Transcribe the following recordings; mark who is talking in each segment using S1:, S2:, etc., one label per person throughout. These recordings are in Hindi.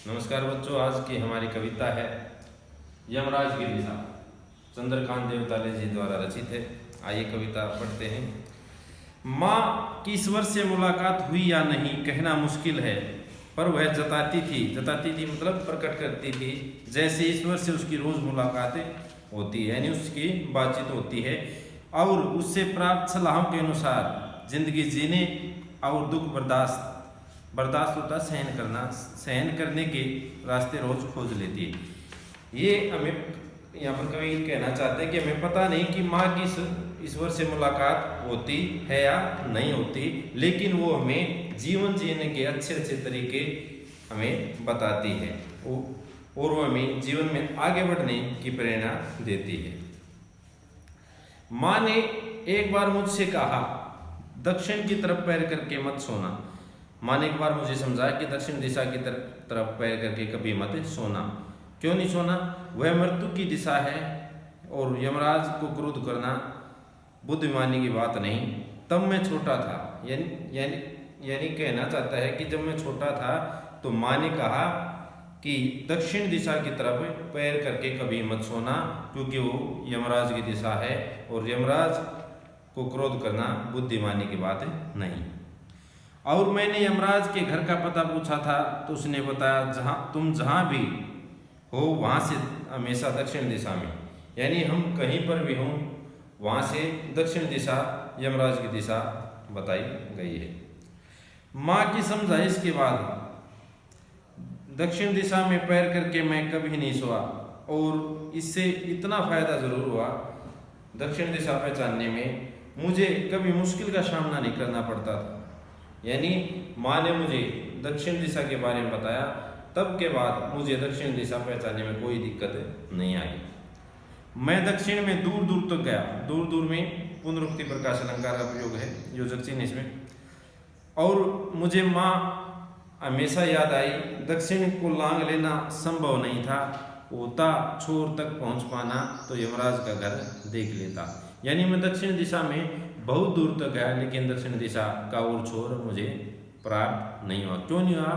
S1: नमस्कार बच्चों, आज की हमारी कविता है यमराज की दिशा। चंद्रकांत देवताले जी द्वारा रचित है। आइए कविता पढ़ते हैं। माँ की ईश्वर से मुलाकात हुई या नहीं कहना मुश्किल है, पर वह जताती थी मतलब प्रकट करती थी, जैसे ईश्वर से उसकी रोज मुलाकातें होती है, यानी उसकी बातचीत होती है और उससे प्राप्त सलाहों के अनुसार जिंदगी जीने और दुख बर्दाश्त होता सहन करने के रास्ते रोज खोज लेती है। ये हमें यहाँ पर कवि कहना चाहते हैं कि हमें पता नहीं कि माँ की ईश्वर से मुलाकात होती है या नहीं होती, लेकिन वो हमें जीवन जीने के अच्छे अच्छे तरीके हमें बताती है और वो हमें जीवन में आगे बढ़ने की प्रेरणा देती है। माँ ने एक बार मुझसे कहा, दक्षिण की तरफ पैर करके मत सोना। माँ ने एक बार मुझे समझाया कि दक्षिण दिशा की तरफ पैर करके कभी मत सोना। क्यों नहीं सोना? वह मृत्यु की दिशा है और यमराज को क्रोध करना बुद्धिमानी की बात नहीं। तब मैं छोटा था, यानी कहना चाहता है कि जब मैं छोटा था तो माँ ने कहा कि दक्षिण दिशा की तरफ पैर करके कभी मत सोना, क्योंकि वो यमराज की दिशा है और यमराज को क्रोध करना बुद्धिमानी की बात नहीं। और मैंने यमराज के घर का पता पूछा था तो उसने बताया, तुम जहाँ भी हो वहाँ से हमेशा दक्षिण दिशा में, यानी हम कहीं पर भी हों वहाँ से दक्षिण दिशा यमराज की दिशा बताई गई है। माँ की समझाइश के बाद दक्षिण दिशा में पैर करके मैं कभी नहीं सोआ और इससे इतना फायदा जरूर हुआ, दक्षिण दिशा पहचानने में मुझे कभी मुश्किल का सामना नहीं करना पड़ता था। यानी माँ ने मुझे दक्षिण दिशा के बारे में बताया, तब के बाद मुझे दक्षिण दिशा पहचानने में कोई दिक्कत नहीं आई। मैं दक्षिण में दूर दूर तक गया। दूर दूर में पुनरुक्ति प्रकाश अलंकार का प्रयोग है, योजक चिन्ह इसमें। और मुझे माँ हमेशा याद आई, दक्षिण को लांग लेना संभव नहीं था, होता छोर तक पहुँच पाना तो यमराज का घर देख लेता। यानी मैं दक्षिण दिशा में बहुत दूर तक गया, लेकिन दक्षिण दिशा का और छोर मुझे प्राप्त नहीं हुआ। क्यों नहीं हुआ?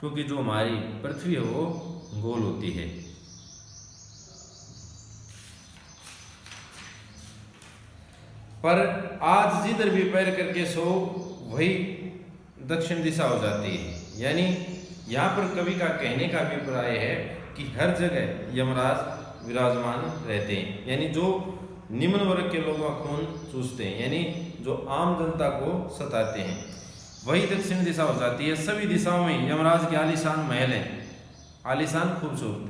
S1: क्योंकि जो हमारी पृथ्वी है वो गोल होती है। पर आज जिधर भी पैर करके सो वही दक्षिण दिशा हो जाती है। यानी यहाँ पर कवि का कहने का अभिप्राय है कि हर जगह यमराज विराजमान रहते हैं, यानी जो निम्न वर्ग के लोगों का खून चूसते हैं, यानी जो आम जनता को सताते हैं, वही दक्षिण दिशा हो जाती है। सभी दिशाओं में यमराज के आलीशान महल हैं, आलीशान खूबसूरत,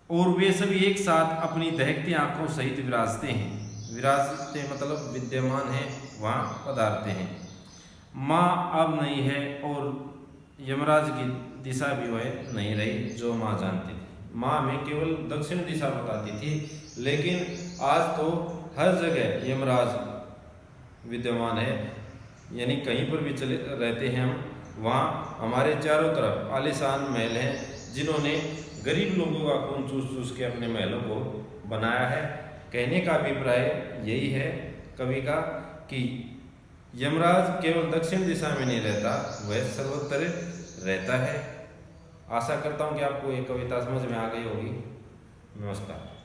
S1: और वे सभी एक साथ अपनी दहकती आंखों सहित विराजते मतलब विद्यमान है, वहाँ पधारते हैं। माँ अब नहीं है और यमराज की दिशा भी वह नहीं रही जो माँ जानती थी। माँ में केवल दक्षिण दिशा बताती थी, लेकिन आज तो हर जगह यमराज विद्यमान है, यानी कहीं पर भी चले रहते हैं हम, वहाँ हमारे चारों तरफ आलीशान महल हैं, जिन्होंने गरीब लोगों का खून चूस के अपने महलों को बनाया है। कहने का अभिप्राय यही है कवि का कि यमराज केवल दक्षिण दिशा में नहीं रहता, वह सर्वत्र रहता है। आशा करता हूँ कि आपको ये कविता समझ में आ गई होगी। नमस्कार।